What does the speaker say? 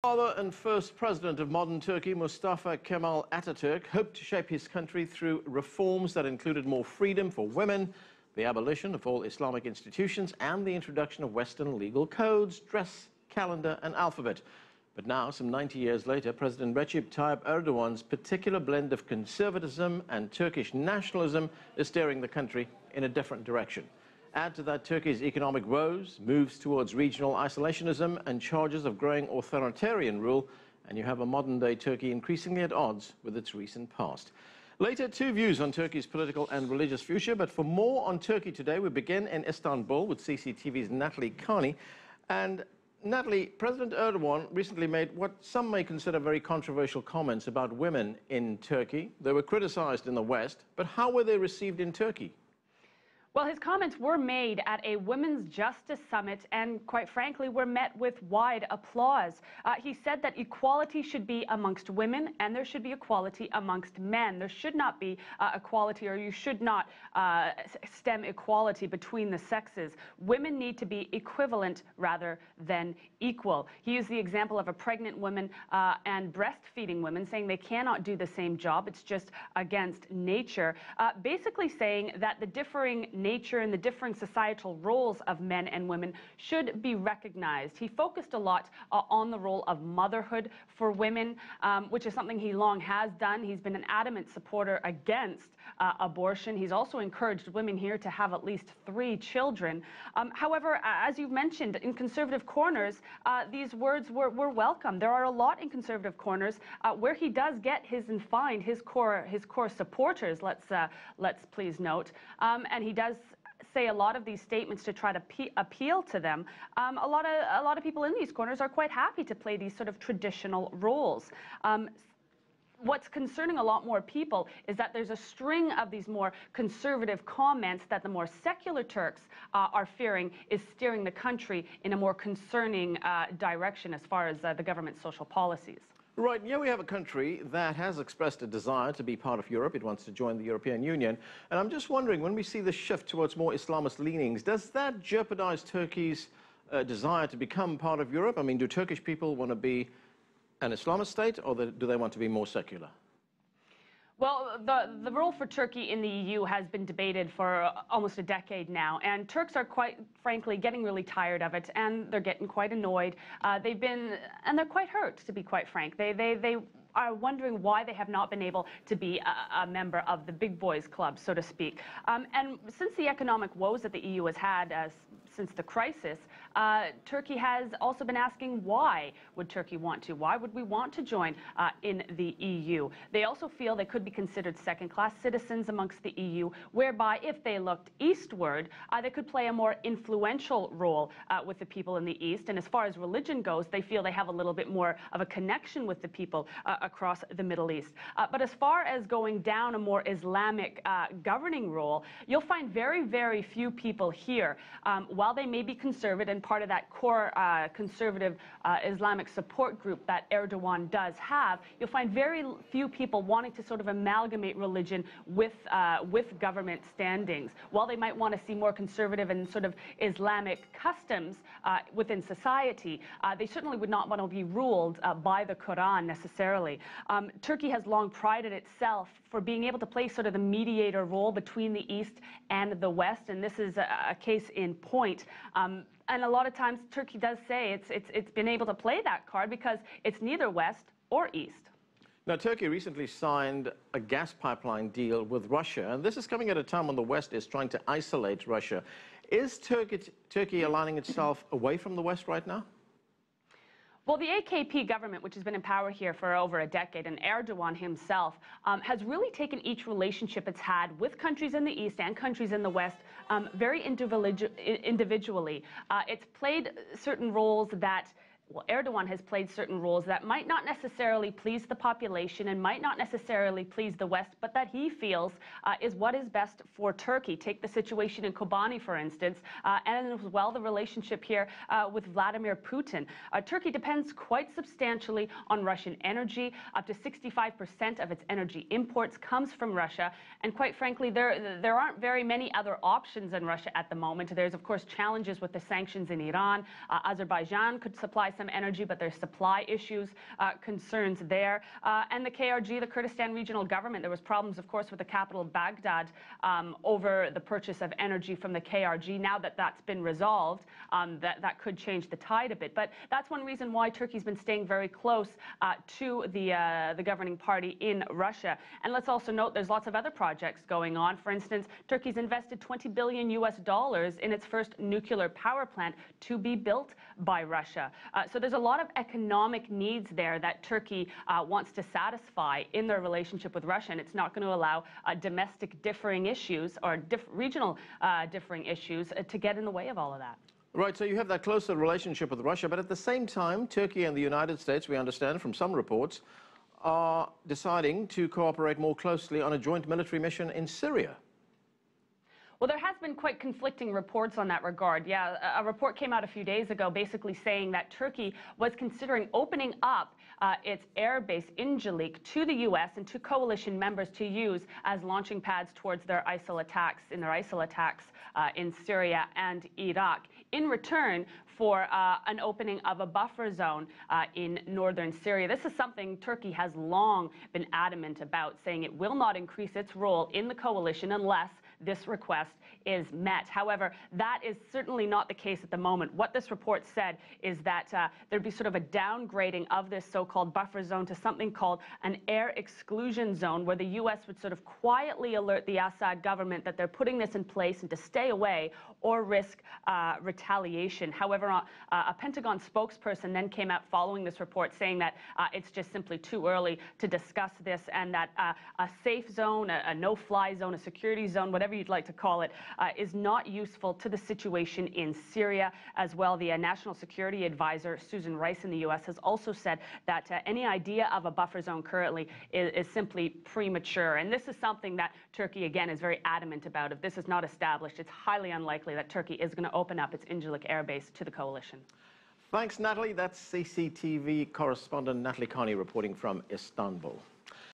Father and first president of modern Turkey, Mustafa Kemal Atatürk, hoped to shape his country through reforms that included more freedom for women, the abolition of all Islamic institutions, and the introduction of Western legal codes, dress, calendar, and alphabet. But now, some 90 years later, President Recep Tayyip Erdogan's particular blend of conservatism and Turkish nationalism is steering the country in a different direction. Add to that Turkey's economic woes, moves towards regional isolationism, and charges of growing authoritarian rule, and you have a modern-day Turkey increasingly at odds with its recent past. Later, two views on Turkey's political and religious future, but for more on Turkey today, we begin in Istanbul with CCTV's Natalie Carney. And Natalie, President Erdogan recently made what some may consider very controversial comments about women in Turkey. They were criticized in the West, but how were they received in Turkey? Well, his comments were made at a women's justice summit and, quite frankly, were met with wide applause. He said that equality should be amongst women and there should be equality amongst men. There should not be equality, or you should not stem equality between the sexes. Women need to be equivalent rather than equal. He used the example of a pregnant woman and breastfeeding women, saying they cannot do the same job. It's just against nature. Basically saying that the differing nature and the differing societal roles of men and women should be recognized. He focused a lot on the role of motherhood for women, which is something he long has done. He's been an adamant supporter against abortion. He's also encouraged women here to have at least 3 children. However, as you've mentioned, in conservative corners, these words were welcome. There are a lot in conservative corners where he does get his and find his core supporters, let's please note, and he does say a lot of these statements to try to appeal to them. A lot of people in these corners are quite happy to play these sort of traditional roles. What's concerning a lot more people is that there's a string of these more conservative comments that the more secular Turks are fearing is steering the country in a more concerning direction as far as the government's social policies. Right, here we have a country that has expressed a desire to be part of Europe. It wants to join the European Union. And I'm just wondering, when we see the shift towards more Islamist leanings, does that jeopardize Turkey's desire to become part of Europe? I mean, do Turkish people want to be an Islamist state, or do they want to be more secular? Well, the role for Turkey in the EU has been debated for almost a decade now, and Turks are quite frankly getting really tired of it, and they're getting quite annoyed. They're quite hurt, to be quite frank. They are wondering why they have not been able to be a member of the big boys club, so to speak. And since the economic woes that the EU has had since the crisis, Turkey has also been asking, why would Turkey want to? Why would we want to join in the EU? They also feel they could be considered second-class citizens amongst the EU, whereby if they looked eastward, they could play a more influential role with the people in the East. And as far as religion goes, they feel they have a little bit more of a connection with the people across the Middle East. But as far as going down a more Islamic governing role, you'll find very, very few people here. While they may be conservative and part of that core conservative Islamic support group that Erdogan does have, you'll find very few people wanting to sort of amalgamate religion with government standings. While they might want to see more conservative and sort of Islamic customs within society, they certainly would not want to be ruled by the Quran necessarily. Turkey has long prided itself for being able to play sort of the mediator role between the East and the West, and this is a case in point. And a lot of times Turkey does say it's been able to play that card because it's neither West or East. Now, Turkey recently signed a gas pipeline deal with Russia, and this is coming at a time when the West is trying to isolate Russia. Is Turkey aligning itself away from the West right now? Well, the AKP government, which has been in power here for over a decade, and Erdogan himself, has really taken each relationship it's had with countries in the East and countries in the West very individually. It's played certain roles that Erdogan has played certain roles that might not necessarily please the population and might not necessarily please the West, but that he feels is what is best for Turkey. Take the situation in Kobani, for instance, and as well the relationship here with Vladimir Putin. Turkey depends quite substantially on Russian energy. Up to 65% of its energy imports comes from Russia, and quite frankly, there aren't very many other options in Russia at the moment. There's, of course, challenges with the sanctions in Iran. Azerbaijan could supply some energy, but there's supply issues, concerns there. And the KRG, the Kurdistan Regional Government, there was problems, of course, with the capital Baghdad over the purchase of energy from the KRG. Now that that's been resolved, that could change the tide a bit. But that's one reason why Turkey's been staying very close to the governing party in Russia. And let's also note there's lots of other projects going on. For instance, Turkey's invested $20 billion in its first nuclear power plant to be built by Russia. So there's a lot of economic needs there that Turkey wants to satisfy in their relationship with Russia, and it's not going to allow domestic differing issues or regional differing issues to get in the way of all of that. Right, so you have that closer relationship with Russia, but at the same time, Turkey and the United States, we understand from some reports, are deciding to cooperate more closely on a joint military mission in Syria. Well, there has been quite conflicting reports on that regard. Yeah, a report came out a few days ago basically saying that Turkey was considering opening up its air base Incirlik to the U.S. and to coalition members to use as launching pads towards their ISIL attacks, in Syria and Iraq, in return for an opening of a buffer zone in northern Syria. This is something Turkey has long been adamant about, saying it will not increase its role in the coalition unless this request is met. However, that is certainly not the case at the moment. What this report said is that there'd be sort of a downgrading of this so-called buffer zone to something called an air exclusion zone, where the U.S. would sort of quietly alert the Assad government that they're putting this in place and to stay away or risk retaliation. However, a Pentagon spokesperson then came out following this report saying that it's just simply too early to discuss this, and that a safe zone, a no-fly zone, a security zone, whatever you'd like to call it, is not useful to the situation in Syria. As well, the National Security Advisor, Susan Rice in the U.S., has also said that any idea of a buffer zone currently is simply premature. And this is something that Turkey, again, is very adamant about. If this is not established, it's highly unlikely that Turkey is going to open up its Incirlik air base to the coalition. Thanks, Natalie. That's CCTV correspondent Natalie Carney reporting from Istanbul.